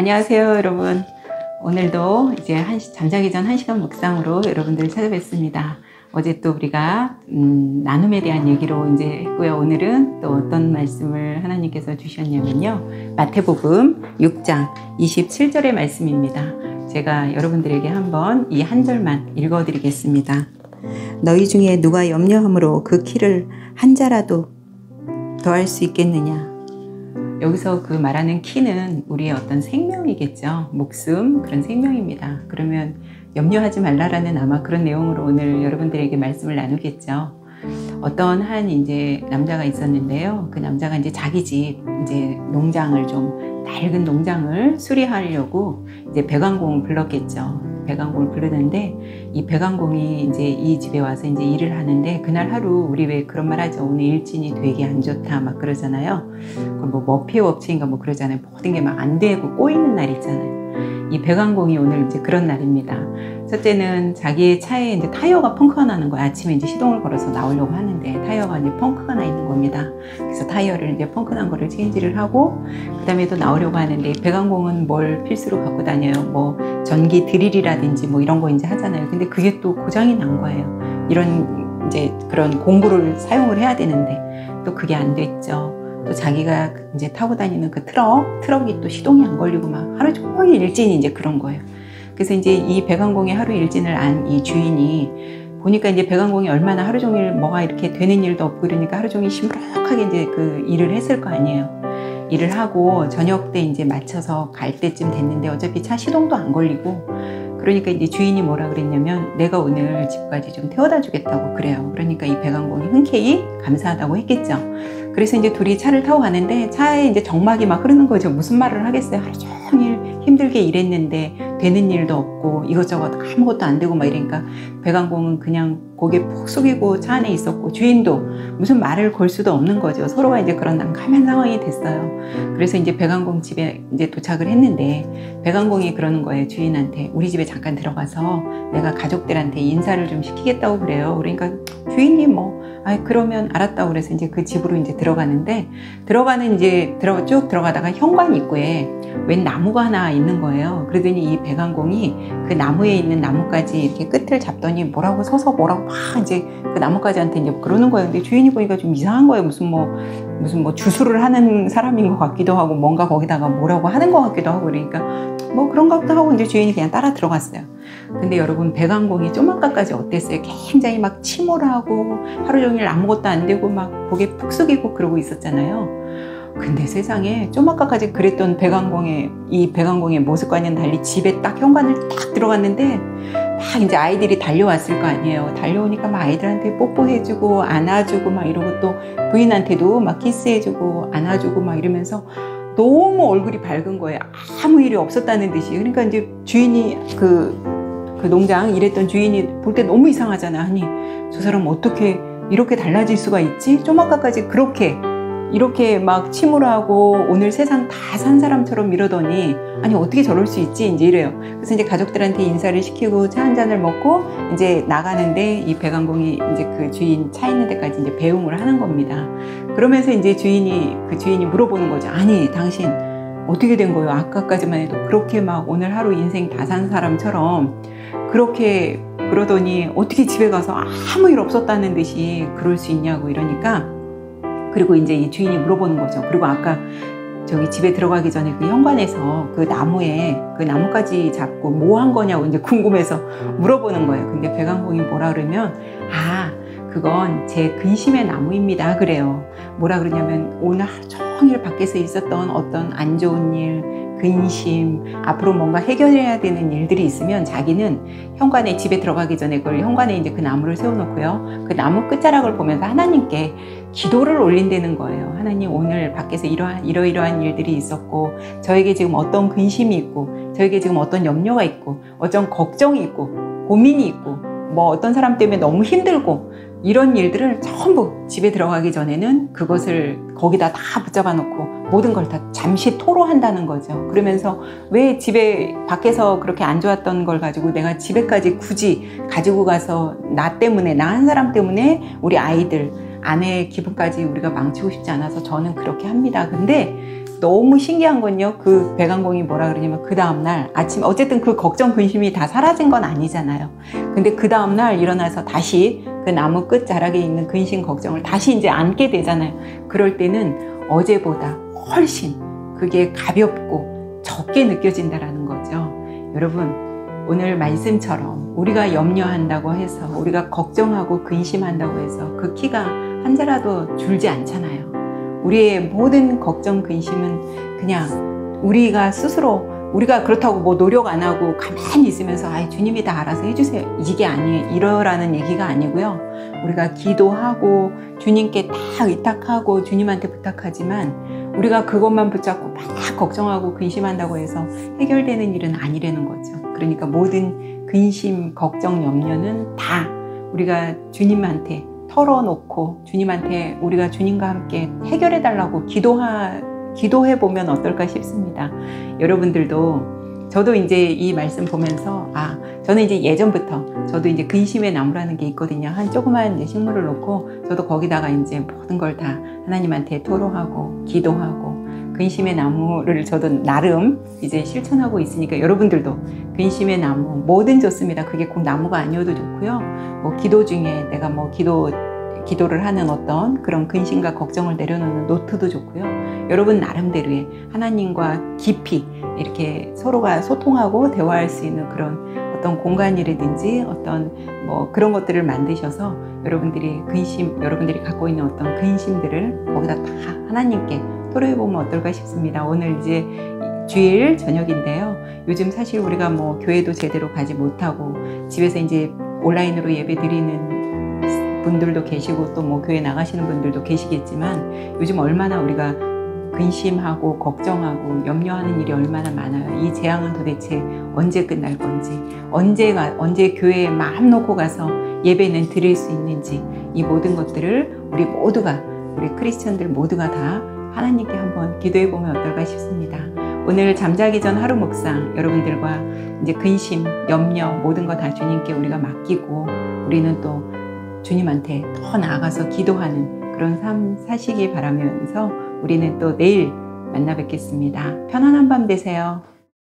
안녕하세요, 여러분. 오늘도 이제 잠자기 전 1시간 묵상으로 여러분들 찾아뵙습니다. 어제 또 우리가 나눔에 대한 얘기로 이제 했고요. 오늘은 또 어떤 말씀을 하나님께서 주셨냐면요. 마태복음 6장 27절의 말씀입니다. 제가 여러분들에게 한번 이 한 절만 읽어드리겠습니다. 너희 중에 누가 염려함으로 그 키를 한 자라도 더할 수 있겠느냐. 여기서 그 말하는 키는 우리의 어떤 생명이겠죠. 목숨, 그런 생명입니다. 그러면 염려하지 말라라는 아마 그런 내용으로 오늘 여러분들에게 말씀을 나누겠죠. 어떤 한 이제 남자가 있었는데요. 그 남자가 이제 자기 집 이제 농장을 좀 낡은 농장을 수리하려고 이제 배관공을 불렀겠죠. 배관공을 부르는데 이 배관공이 이제 이 집에 와서 이제 일을 하는데 그날 하루 우리 왜 그런 말 하죠. 오늘 일진이 되게 안 좋다 막 그러잖아요. 뭐 머피 업체인가 뭐 그러잖아요. 모든 게 막 안 되고 꼬이는 날 있잖아요. 이 배관공이 오늘 이제 그런 날입니다. 첫째는 자기의 차에 이제 타이어가 펑크가 나는 거야. 아침에 이제 시동을 걸어서 나오려고 하는데 타이어가 이제 펑크가 나 있는 겁니다. 그래서 타이어를 이제 펑크 난 거를 체인지를 하고 그 다음에 또 나오려고 하는데 배관공은 뭘 필수로 갖고 다녀요. 뭐 전기 드릴이라든지 뭐 이런 거 이제 하잖아요. 근데 그게 또 고장이 난 거예요. 이런 이제 그런 공구를 사용을 해야 되는데 또 그게 안 됐죠. 또 자기가 이제 타고 다니는 그 트럭이 또 시동이 안 걸리고 막 하루 종일 일진이 이제 그런 거예요. 그래서 이제 이 배관공의 하루 일진을 안 이 주인이 보니까 이제 배관공이 얼마나 하루 종일 뭐가 이렇게 되는 일도 없고 이러니까 하루 종일 시무룩하게 이제 그 일을 했을 거 아니에요. 일을 하고 저녁 때 이제 맞춰서 갈 때쯤 됐는데 어차피 차 시동도 안 걸리고 그러니까 이제 주인이 뭐라 그랬냐면 내가 오늘 집까지 좀 태워다 주겠다고 그래요. 그러니까 이 배관공이 흔쾌히 감사하다고 했겠죠. 그래서 이제 둘이 차를 타고 가는데 차에 이제 정막이 막 흐르는 거죠. 무슨 말을 하겠어요. 하루 종일 힘들게 일했는데 되는 일도 없고 이것저것 아무것도 안 되고 막 이러니까 배관공은 그냥 고개 푹 숙이고 차 안에 있었고 주인도 무슨 말을 걸 수도 없는 거죠. 서로가 이제 그런 난감한 상황이 됐어요. 그래서 이제 배관공 집에 이제 도착을 했는데 배관공이 그러는 거예요. 주인한테 우리 집에 잠깐 들어가서 내가 가족들한테 인사를 좀 시키겠다고 그래요. 그러니까 주인이 그러면 알았다고 그래서 이제 그 집으로 이제 들어가는데 쭉 들어가다가 현관 입구에 웬 나무가 하나 있는 거예요. 그러더니 이 배관공이 그 나무에 있는 나뭇가지 이렇게 끝을 잡더니 뭐라고 서서 뭐라고 막 이제 그 나뭇가지한테 이제 그러는 거예요. 근데 주인이 보니까 좀 이상한 거예요. 무슨 뭐 주술을 하는 사람인 것 같기도 하고 뭔가 거기다가 뭐라고 하는 것 같기도 하고 그러니까 뭐 그런가 보다 하고 이제 주인이 그냥 따라 들어갔어요. 근데 여러분 배관공이 좀 아까까지 어땠어요? 굉장히 막 침울하고 하루 종일 아무것도 안 되고 막 고개 푹 숙이고 그러고 있었잖아요. 근데 세상에 좀 아까까지 그랬던 이 배관공의 모습과는 달리 집에 딱 현관을 딱 들어갔는데 막 이제 아이들이 달려왔을 거 아니에요. 달려오니까 막 아이들한테 뽀뽀해주고 안아주고 막 이러고 또 부인한테도 막 키스해주고 안아주고 막 이러면서 너무 얼굴이 밝은 거예요. 아무 일이 없었다는 듯이. 그러니까 이제 주인이 그 농장 일했던 주인이 볼 때 너무 이상하잖아. 아니 저 사람 어떻게 이렇게 달라질 수가 있지? 좀 아까까지 이렇게 막 침울하고 오늘 세상 다 산 사람처럼 이러더니 아니 어떻게 저럴 수 있지? 이제 이래요. 그래서 이제 가족들한테 인사를 시키고 차 한 잔을 먹고 이제 나가는데 이 배관공이 이제 그 주인 차 있는 데까지 이제 배웅을 하는 겁니다. 그러면서 이제 그 주인이 물어보는 거죠. 아니 당신 어떻게 된 거예요? 아까까지만 해도 그렇게 막 오늘 하루 인생 다 산 사람처럼 그렇게 그러더니 어떻게 집에 가서 아무 일 없었다는 듯이 그럴 수 있냐고 이러니까 그리고 이제 이 주인이 물어보는 거죠. 그리고 아까 저기 집에 들어가기 전에 그 현관에서 그 나무에 그 나뭇가지 잡고 뭐 한 거냐고 이제 궁금해서 물어보는 거예요. 근데 배관공이 뭐라 그러면 그건 제 근심의 나무입니다. 그래요. 뭐라 그러냐면 오늘 하루 종일 밖에서 있었던 어떤 안 좋은 일, 근심, 앞으로 뭔가 해결해야 되는 일들이 있으면 자기는 현관에 집에 들어가기 전에 그걸 현관에 이제 그 나무를 세워놓고요. 그 나무 끝자락을 보면서 하나님께 기도를 올린다는 거예요. 하나님 오늘 밖에서 이러이러한 일들이 있었고 저에게 지금 어떤 근심이 있고 저에게 지금 어떤 염려가 있고 어떤 걱정이 있고 고민이 있고 뭐 어떤 사람 때문에 너무 힘들고 이런 일들을 전부 집에 들어가기 전에는 그것을 거기다 다 붙잡아 놓고 모든 걸 다 잠시 토로한다는 거죠. 그러면서 왜 집에 밖에서 그렇게 안 좋았던 걸 가지고 내가 집에까지 굳이 가지고 가서 나 한 사람 때문에 우리 아이들 아내의 기분까지 우리가 망치고 싶지 않아서 저는 그렇게 합니다. 근데 너무 신기한 건요, 그 백안공이 뭐라 그러냐면 그 다음날 아침, 어쨌든 그 걱정 근심이 다 사라진 건 아니잖아요. 근데 그 다음날 일어나서 다시 그 나무 끝 자락에 있는 근심 걱정을 다시 이제 안게 되잖아요. 그럴 때는 어제보다 훨씬 그게 가볍고 적게 느껴진다라는 거죠. 여러분, 오늘 말씀처럼 우리가 염려한다고 해서, 우리가 걱정하고 근심한다고 해서 그 키가 한 자라도 줄지 않잖아요. 우리의 모든 걱정, 근심은 그냥 우리가 스스로, 우리가 그렇다고 뭐 노력 안 하고 가만히 있으면서 주님이 다 알아서 해주세요, 이게 아니에요. 이러라는 얘기가 아니고요. 우리가 기도하고 주님께 다 의탁하고 주님한테 부탁하지만 우리가 그것만 붙잡고 막 걱정하고 근심한다고 해서 해결되는 일은 아니라는 거죠. 그러니까 모든 근심, 걱정, 염려는 다 우리가 주님한테 털어놓고 주님한테, 우리가 주님과 함께 해결해 달라고 기도해 보면 어떨까 싶습니다. 여러분들도, 저도 이제 이 말씀 보면서 저는 이제 예전부터 저도 이제 근심의 나무라는 게 있거든요. 한 조그만 이제 식물을 놓고 저도 거기다가 이제 모든 걸 다 하나님한테 토로하고 기도하고, 근심의 나무를 저도 나름 이제 실천하고 있으니까 여러분들도 근심의 나무, 뭐든 좋습니다. 그게 꼭 나무가 아니어도 좋고요. 뭐 기도 중에 내가 뭐 기도를 하는 어떤 그런 근심과 걱정을 내려놓는 노트도 좋고요. 여러분 나름대로의 하나님과 깊이 이렇게 서로가 소통하고 대화할 수 있는 그런 어떤 공간이라든지 어떤 뭐 그런 것들을 만드셔서 여러분들이 갖고 있는 어떤 근심들을 거기다 다 하나님께 토로해보면 어떨까 싶습니다. 오늘 이제 주일 저녁인데요. 요즘 사실 우리가 뭐 교회도 제대로 가지 못하고 집에서 이제 온라인으로 예배 드리는 분들도 계시고 또 뭐 교회 나가시는 분들도 계시겠지만, 요즘 얼마나 우리가 근심하고 걱정하고 염려하는 일이 얼마나 많아요. 이 재앙은 도대체 언제 끝날 건지, 언제 교회에 마음 놓고 가서 예배는 드릴 수 있는지, 이 모든 것들을 우리 크리스천들 모두가 다 하나님께 한번 기도해 보면 어떨까 싶습니다. 오늘 잠자기 전 하루 묵상, 여러분들과 이제 근심, 염려 모든 거 다 주님께 우리가 맡기고 우리는 또 주님한테 더 나아가서 기도하는 그런 삶 사시기 바라면서 우리는 또 내일 만나 뵙겠습니다. 편안한 밤 되세요.